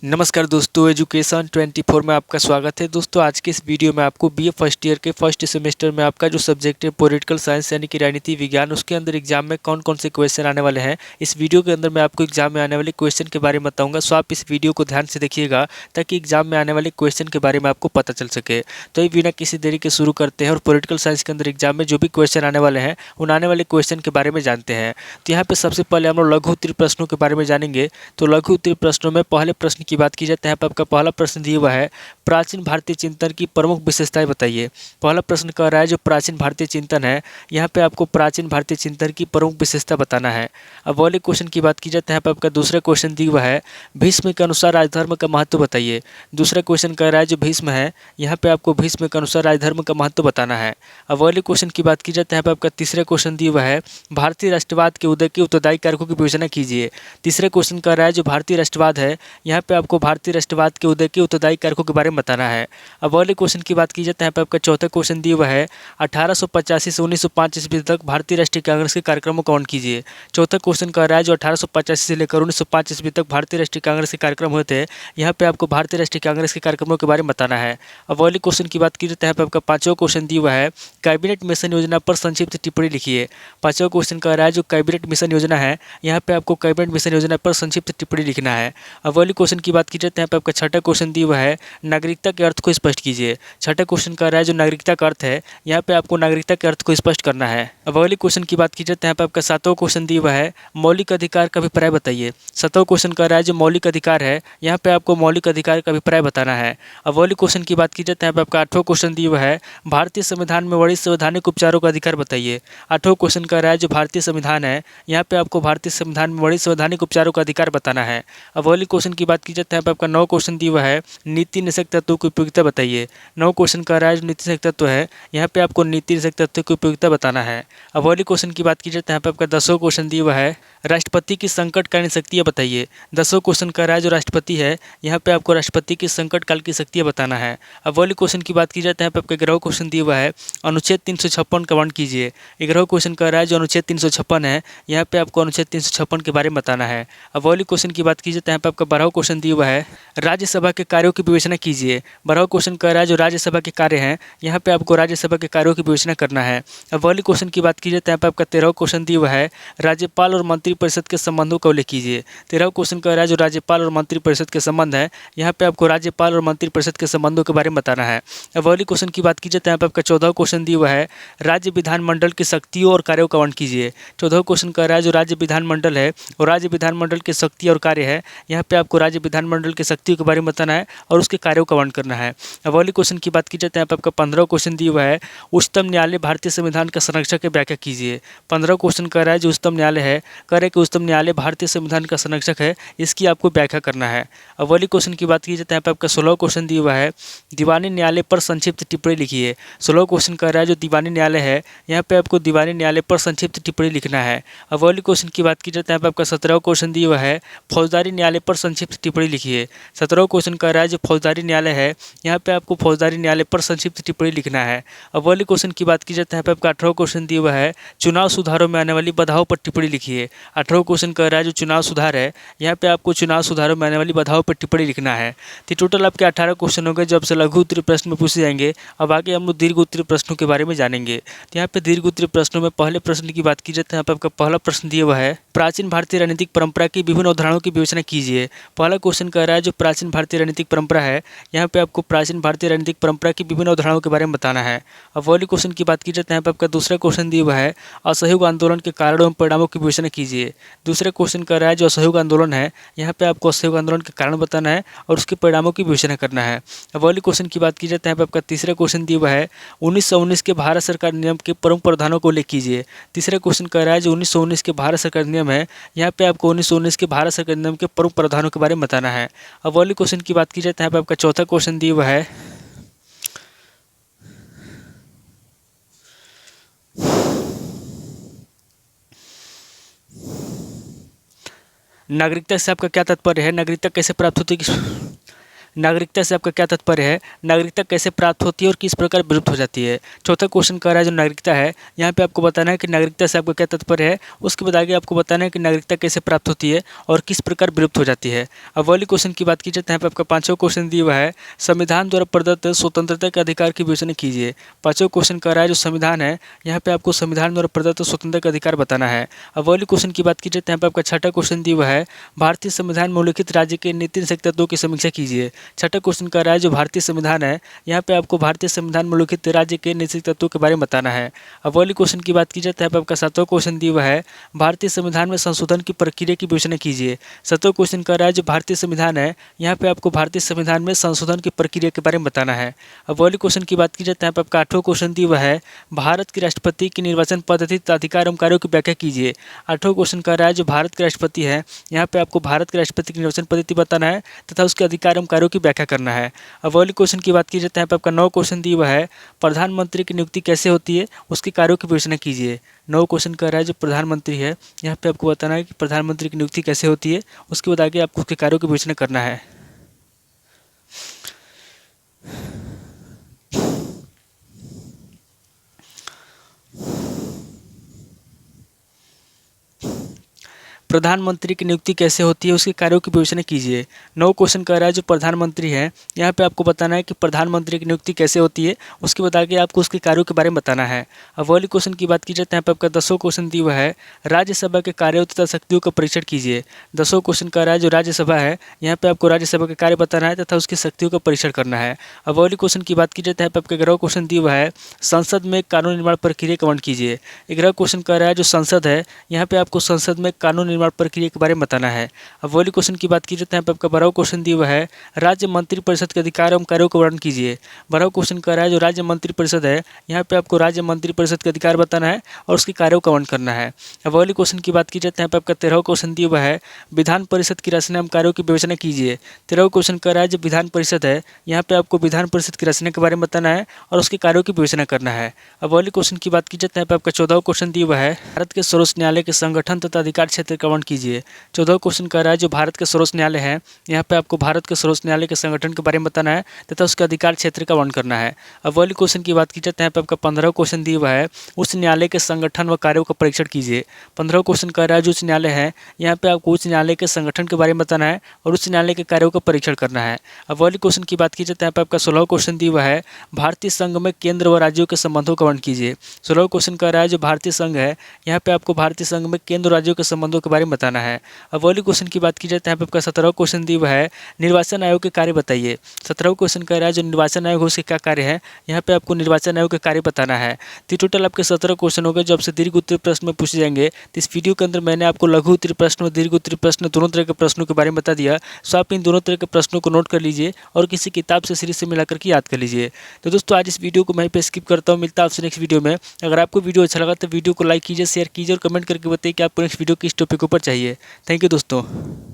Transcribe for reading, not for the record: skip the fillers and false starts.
नमस्कार दोस्तों, एजुकेशन 24 में आपका स्वागत है। दोस्तों आज के इस वीडियो में आपको बीए फर्स्ट ईयर के फर्स्ट सेमेस्टर में आपका जो सब्जेक्ट है पॉलिटिकल साइंस यानी कि राजनीति विज्ञान, उसके अंदर एग्जाम में कौन कौन से क्वेश्चन आने वाले हैं, इस वीडियो के अंदर मैं आपको एग्जाम में आने वाले क्वेश्चन के बारे में बताऊंगा। सो आप इस वीडियो को ध्यान से देखिएगा ताकि एग्जाम में आने वाले क्वेश्चन के बारे में आपको पता चल सके। तो ये बिना किसी देरी के शुरू करते हैं और पॉलिटिकल साइंस के अंदर एग्जाम में जो भी क्वेश्चन आने वाले हैं उन आने वाले क्वेश्चन के बारे में जानते हैं। तो यहाँ पे सबसे पहले हम लोग लघु उत्तरीय प्रश्नों के बारे में जानेंगे। तो लघु उत्तरीय प्रश्नों में पहले प्रश्न की बात की जाती है। आपका पहला प्रश्न दिया हुआ है, प्राचीन भारतीय चिंतन की प्रमुख विशेषताएं बताइए। पहला प्रश्न कह रहा है जो प्राचीन भारतीय चिंतन है, यहाँ पे आपको प्राचीन भारतीय चिंतन की प्रमुख विशेषता बताना है। अब वाले क्वेश्चन की बात की जाती है। यहाँ पे आपका दूसरा क्वेश्चन दिया हुआ है, भीष्म के अनुसार राजधर्म का महत्व बताइए। दूसरा क्वेश्चन कह रहा है जो भीष्म है, यहाँ पे आपको भीष्म के अनुसार राजधर्म का महत्व बताना है। अब वाले क्वेश्चन की बात की जाती है। यहाँ पे आपका तीसरा क्वेश्चन दिया हुआ है, भारतीय राष्ट्रवाद के उदय के उत्तरदायी कारकों की विवेचना कीजिए। तीसरा क्वेश्चन कह रहा है जो भारतीय राष्ट्रवाद है, यहाँ पे आपको भारतीय राष्ट्रवाद के उदय के उत्तरदायी कारकों के बारे में बताना है। अब वाले क्वेश्चन की बात की जाती है। यहाँ पे आपका चौथा क्वेश्चन दिया हुआ है, 1885 से 1905 ईस्वी तक भारतीय राष्ट्रीय कांग्रेस के कार्यक्रमों का वर्णन कीजिए। चौथा क्वेश्चन कह रहा है जो 1885 से लेकर 1905 ईस्वी तक भारतीय राष्ट्रीय कांग्रेस के कार्यक्रम हुए थे, यहाँ पे आपको भारतीय राष्ट्रीय कांग्रेस के कार्यक्रमों के बारे में बताना है। अब वाले क्वेश्चन की बात की जाती है। यहाँ पे आपका पांचवा क्वेश्चन दिया हुआ है, कैबिनेट मिशन योजना पर संक्षिप्त टिप्पणी लिखिए। पांचवा क्वेश्चन कह रहा है जो कैबिनेट मिशन योजना है, यहाँ पे आपको कैबिनेट मिशन योजना पर संक्षिप्त टिप्पणी लिखना है। अब वाले क्वेश्चन की बात की जाती है। यहाँ पे आपका छठा क्वेश्चन दिया हुआ है, नागरिकता के अर्थ को स्पष्ट कीजिए। छठा क्वेश्चन कह रहा है जो नागरिकता का अर्थ है, यहाँ पे आपको नागरिकता के अर्थ को स्पष्ट करना है। अब अगले क्वेश्चन की बात की जाती है। यहाँ पे आपका सातवां क्वेश्चन दिया हुआ है, मौलिक अधिकार का अभिप्राय बताइए। सातवां क्वेश्चन कह रहा है जो मौलिक अधिकार है, यहाँ पे आपको मौलिक अधिकार का अभिप्राय बताना है। अब अगले क्वेश्चन की बात की जाती है। यहाँ पे आपका आठवां क्वेश्चन दिया हुआ है, भारतीय संविधान में वर्णित संवैधानिक उपचारों का अधिकार बताइए। आठवां क्वेश्चन कह रहा है जो भारतीय संविधान है, यहाँ पे आपको भारतीय संविधान में वर्णित संवैधानिक उपचारों का अधिकार बताना है। अब अगले क्वेश्चन की बात की जाती है। यहाँ पे आपका नौ क्वेश्चन दिया हुआ है, नीति निषेध तत्वों की उपयोगिता बताइए। नौ क्वेश्चन कह रहा है जो नीति निषेध तत्व है, यहाँ पे आपको नीति निषेध तत्व की उपयोगिता बताना है। अब अगले क्वेश्चन की बात की जाए तो यहाँ पे आपका 10वां क्वेश्चन दिया हुआ है, राष्ट्रपति की संकटकालीन शक्तियाँ बताइए। 10वां क्वेश्चन कह रहा है जो राष्ट्रपति है, यहाँ पे आपको राष्ट्रपति की संकटकाल की शक्तियाँ बताना है। अब अगले क्वेश्चन की बात की जाए तो यहाँ पे आपका 11वां क्वेश्चन दिया हुआ है, अनुच्छेद 356 का वर्णन कीजिए। 11वां क्वेश्चन कह रहा है जो अनुच्छेद 356 है, यहाँ पे आपको अनुच्छेद 356 के बारे में बताना है। अब अगले क्वेश्चन की बात की जाए तो यहाँ पे आपका 12वां क्वेश्चन दिया हुआ है, राज्यसभा के कार्यों की विवेचना कीजिए। 12वां क्वेश्चन कह रहा है जो राज्यसभा के कार्य हैं, यहाँ पे आपको राज्यसभा के कार्यों की विवेचना करना है। अब अगले क्वेश्चन की बात की जाए तो यहाँ पे आपका 13वां क्वेश्चन दिया हुआ है, राज्यपाल और मंत्रिपरिषद के संबंधों का उल्लेख कीजिए। 13वां क्वेश्चन कह रहा है जो राज्यपाल और मंत्रिपरिषद के संबंध है, यहाँ पे आपको राज्यपाल और मंत्रिपरिषद के संबंधों के बारे में बताना है। अब अगले क्वेश्चन की बात की जाए तो यहाँ पे आपका 14वां क्वेश्चन दिया हुआ है, राज्य विधानमंडल की शक्तियों और कार्यों का वर्णन कीजिए। 14वां क्वेश्चन कह रहा है जो राज्य विधानमंडल है और राज्य विधानमंडल की शक्ति और कार्य है, यहाँ पे आपको राज्य विधानमंडल की शक्तियों के बारे में बताना है और उसके कार्यों का वर्णन करना है। अब अगले क्वेश्चन की बात की जाए तो यहाँ पे आपका 15वां क्वेश्चन दिया हुआ है, उच्चतम न्यायालय भारतीय संविधान का संरक्षक की व्याख्या कीजिए। 15वां क्वेश्चन कह रहा है जो उच्चतम न्यायालय है, कह रहा है कि उच्चतम न्यायालय भारतीय संविधान का संरक्षक है, इसकी आपको व्याख्या करना है। अब अगले क्वेश्चन की बात की जाए तो यहाँ पे आपका 16वां क्वेश्चन दिया हुआ है, दीवानी न्यायालय पर संक्षिप्त टिप्पणी लिखिए। 16वां क्वेश्चन कह रहा है जो दीवानी न्यायालय है, यहाँ पे आपको दीवानी न्यायालय पर संक्षिप्त टिप्पणी लिखना है। अब अगले क्वेश्चन की बात की जाए तो यहाँ पे आपका 17वां क्वेश्चन दिया हुआ है, फौजदारी न्यायालय पर संक्षिप्त टिप्पणी लिखिए। 17वां क्वेश्चन कह रहा है जो फौजदारी न्यायालय है, यहाँ पे आपको फौजदारी न्यायालय पर संक्षिप्त टिप्पणी लिखना है। अब अगले क्वेश्चन की बात की जाए तो यहाँ पे आपका 18वां क्वेश्चन दिया हुआ है, चुनाव सुधारों में आने वाली बाधाओं पर टिप्पणी लिखिए। 18वां क्वेश्चन कह रहा है जो चुनाव सुधार है, यहाँ पे आपको चुनाव सुधारों में आने वाली बाधाओं पर टिप्पणी लिखना है। तो टोटल आपके 18 क्वेश्चन हो गए जो आपसे लघु उत्तरीय प्रश्न में पूछे जाएंगे। अब आगे हम लोग दीर्घ उत्तरीय प्रश्नों के बारे में जानेंगे। तो यहाँ पे दीर्घ उत्तरीय प्रश्नों में पहले प्रश्न की बात की जाए तो यहाँ पे आपका पहला प्रश्न दिया हुआ है, प्राचीन भारतीय राजनीतिक परंपरा की विभिन्न अवधारणाओं की विवेचना कीजिए। पहला क्वेश्चन कह रहा है जो प्राचीन भारतीय राजनीतिक परंपरा है, यहाँ पे आपको प्राचीन भारतीय राजनीतिक परंपरा की विभिन्न अवधारणाओं के बारे में बताना है। अब अगले क्वेश्चन की बात की जाए तो यहाँ पे आपका दूसरा क्वेश्चन दिया हुआ है, असहयोग आंदोलन के कारणों एवं परिणामों की विवेचना कीजिए। दूसरा क्वेश्चन कह रहा है जो असहयोग आंदोलन है, यहाँ पे आपको असहयोग आंदोलन के कारण बताना है और उसके परिणामों की विवेचना करना है। अब अगले क्वेश्चन की बात की जाए तो यहाँ पे आपका तीसरा क्वेश्चन दिया हुआ है, 1919 के भारत सरकार नियम के प्रमुख प्रावधानों को उल्लेख कीजिए। तीसरा क्वेश्चन कह रहा है जो 1919 के भारत सरकार नियम है, यहाँ पे आपको 1919 के भारत सरकार नियम के प्रमुख प्रावधानों के बारे में बताना है। अब अगले क्वेश्चन की बात की जाए तो यहाँ पे आपका चौथा क्वेश्चन दिया हुआ है, नागरिकता से आपका क्या तात्पर्य है, नागरिकता कैसे प्राप्त होती है। नागरिकता से आपका क्या तात्पर्य है, नागरिकता कैसे प्राप्त होती है और किस प्रकार विलुप्त हो जाती है। चौथा क्वेश्चन कह रहा है जो नागरिकता है, यहाँ पे आपको बताना है कि नागरिकता से आपका क्या तात्पर्य है, उसके बाद आगे आपको बताना है कि नागरिकता कैसे प्राप्त होती है और किस प्रकार विलुप्त हो जाती है। अब वाली क्वेश्चन की बात की जाए तो यहाँ पे आपका पांचवा क्वेश्चन दिया हुआ है, संविधान द्वारा प्रदत्त स्वतंत्रता के अधिकार की विवेचना कीजिए। पांचवा क्वेश्चन कह रहा है जो संविधान है, यहाँ पे आपको संविधान द्वारा प्रदत्त स्वतंत्रता का अधिकार बताना है। अब वाली क्वेश्चन की बात की जाए तो यहाँ पे आपका छठा क्वेश्चन दिया हुआ है, भारतीय संविधान में उल्लिखित राज्य के नीति निषेध तत्वों की समीक्षा कीजिए। छठा क्वेश्चन कह रहा है जो भारतीय संविधान है, यहाँ पे आपको भारतीय संविधान में उल्लिखित राज्य के नीति तत्वों के बारे में बताना है। अब वाली क्वेश्चन की बात की जाए तो यहाँ पे आपका सातवां क्वेश्चन दिया हुआ है, भारतीय संविधान में संशोधन की प्रक्रिया की विवेचना कीजिए। सातवां क्वेश्चन कह रहा है जो भारतीय संविधान है, यहाँ पे आपको भारतीय संविधान में संशोधन की प्रक्रिया के बारे में बताना है। अब वाली क्वेश्चन की बात की जाए तो यहाँ पे आपका आठवां क्वेश्चन दिया हुआ है, भारत के राष्ट्रपति की निर्वाचन पद्धति तथा अधिकार एवं कार्यों की व्याख्या कीजिए। आठवां क्वेश्चन कह रहा है जो भारत के राष्ट्रपति है, यहाँ पे आपको भारत के राष्ट्रपति की निर्वाचन पद्धति बताना है तथा उसके अधिकार एवं कार्यों की व्याख्या करना है। अब वाली क्वेश्चन की बात की जाए तो यहाँ पे आपका नौ क्वेश्चन दिया हुआ है, प्रधानमंत्री की नियुक्ति कैसे होती है, उसके कार्यों की विवेचना कीजिए। नौ क्वेश्चन कह रहा है जो प्रधानमंत्री है, यहाँ पे आपको बताना है कि प्रधानमंत्री की नियुक्ति कैसे होती है, उसके बाद आगे आपको उसके कार्यों की विवेचना करना है। प्रधानमंत्री की नियुक्ति कैसे होती है, उसके कार्यों की विवेचना कीजिए। नौ क्वेश्चन कह रहा है जो प्रधानमंत्री है, यहाँ पे आपको बताना है कि प्रधानमंत्री की नियुक्ति कैसे होती है, उसके बाद आगे आपको उसके कार्यों के बारे में बताना है। अब वाली क्वेश्चन की बात की जाए तो यहाँ पे आपका दसवां क्वेश्चन दिया हुआ है, राज्यसभा के कार्यों तथा शक्तियों का परीक्षण कीजिए। दसवां क्वेश्चन कह रहा है जो राज्यसभा है, यहाँ पे आपको राज्यसभा के कार्य बताना है तथा उसकी शक्तियों का परीक्षण करना है। अब वाली क्वेश्चन की बात की जाए तो यहाँ पे आपका 11वां क्वेश्चन दिया हुआ है, संसद में कानून निर्माण प्रक्रिया का वर्णन कीजिए। 11वां क्वेश्चन कह रहा है जो संसद है, यहाँ पे आपको संसद में कानून निर्माण प्रक्रिया के बारे में बताना है। अब वाली क्वेश्चन की बात की जाए तो यहाँ पे आपका 12वां क्वेश्चन दिया हुआ है, राज्य मंत्रिपरिषद के अधिकार एवं कार्यों का वर्णन कीजिए। 12वां क्वेश्चन कह रहा है जो राज्य मंत्रिपरिषद है, यहाँ पे आपको राज्य मंत्रिपरिषद के अधिकार बताना है और उसके कार्यों का वर्णन करना है। अब वाली क्वेश्चन की बात की जाए तो यहाँ पे आपका 13वां क्वेश्चन दिया हुआ है, विधान परिषद की रचना एवं कार्यों की विवेचना कीजिए। 13वां क्वेश्चन कह रहा है जो विधान परिषद है, यहाँ पे आपको विधान परिषद की रचना के बारे में बताना है और उसके कार्यों की विवेचना करना है। अब वाली क्वेश्चन की बात की जाए तो यहाँ पे आपका 14वां क्वेश्चन दिया हुआ है, भारत के सर्वोच्च न्यायालय के संगठन तथा अधिकार क्षेत्र का वर्णन कीजिए। 14वां क्वेश्चन कह रहा है जो भारत के सर्वोच्च न्यायालय है, यहाँ पे आपको भारत के सर्वोच्च न्यायालय के संगठन के बारे में बताना है तथा उसके अधिकार क्षेत्र का वर्णन करना है। अब वाली क्वेश्चन की बात की जाए तो यहाँ पे आपका 15वां क्वेश्चन दिया हुआ है, उच्च न्यायालय के संगठन व कार्यों का परीक्षण कीजिए। 15वां क्वेश्चन कह रहा है जो उच्च न्यायालय है, यहाँ पे आपको उच्च न्यायालय के संगठन के बारे में बताना है और उच्च न्यायालय के कार्यों का परीक्षण करना है। अब वाली क्वेश्चन की बात की जाए तो यहाँ पे आपका 16वां क्वेश्चन दिया हुआ है, भारतीय संघ में केंद्र व राज्यों के संबंधों का वर्णन कीजिए। 16वां क्वेश्चन कह रहा है जो भारतीय संघ है, यहाँ पे आपको भारतीय संघ में केंद्र और राज्यों के संबंधों के बारे में बताना है। अब वाली क्वेश्चन की बात की जाए तो यहाँ पे आपका 17वां क्वेश्चन दिया हुआ है, निर्वाचन आयोग के कार्य बताइए। 17वां क्वेश्चन कह रहा है जो निर्वाचन आयोग है उसके क्या कार्य है, यहाँ पे आपको निर्वाचन आयोग के कार्य बताना है। तो टोटल आपके 17 क्वेश्चन हो गए जो आपसे दीर्घ उत्तरीय प्रश्न में पूछे जाएंगे। तो इस वीडियो के अंदर मैंने आपको लघु उत्तरीय प्रश्न और दीर्घ उत्तरीय प्रश्न दोनों तरह के प्रश्नों के बारे में बता दिया। सो आप इन दोनों तरह के प्रश्नों को नोट कर लीजिए और किसी किताब से सीरीज से मिलाकर के याद कर लीजिए। तो दोस्तों आज इस वीडियो को मैं पे स्किप करता हूँ, मिलता है आपसे नेक्स्ट वीडियो में। अगर आपको वीडियो अच्छा लगा तो वीडियो को लाइक कीजिए, शेयर कीजिए और कमेंट करके बताइए कि आपको नेक्स्ट वीडियो किस टॉपिक ऊपर चाहिए। थैंक यू दोस्तों।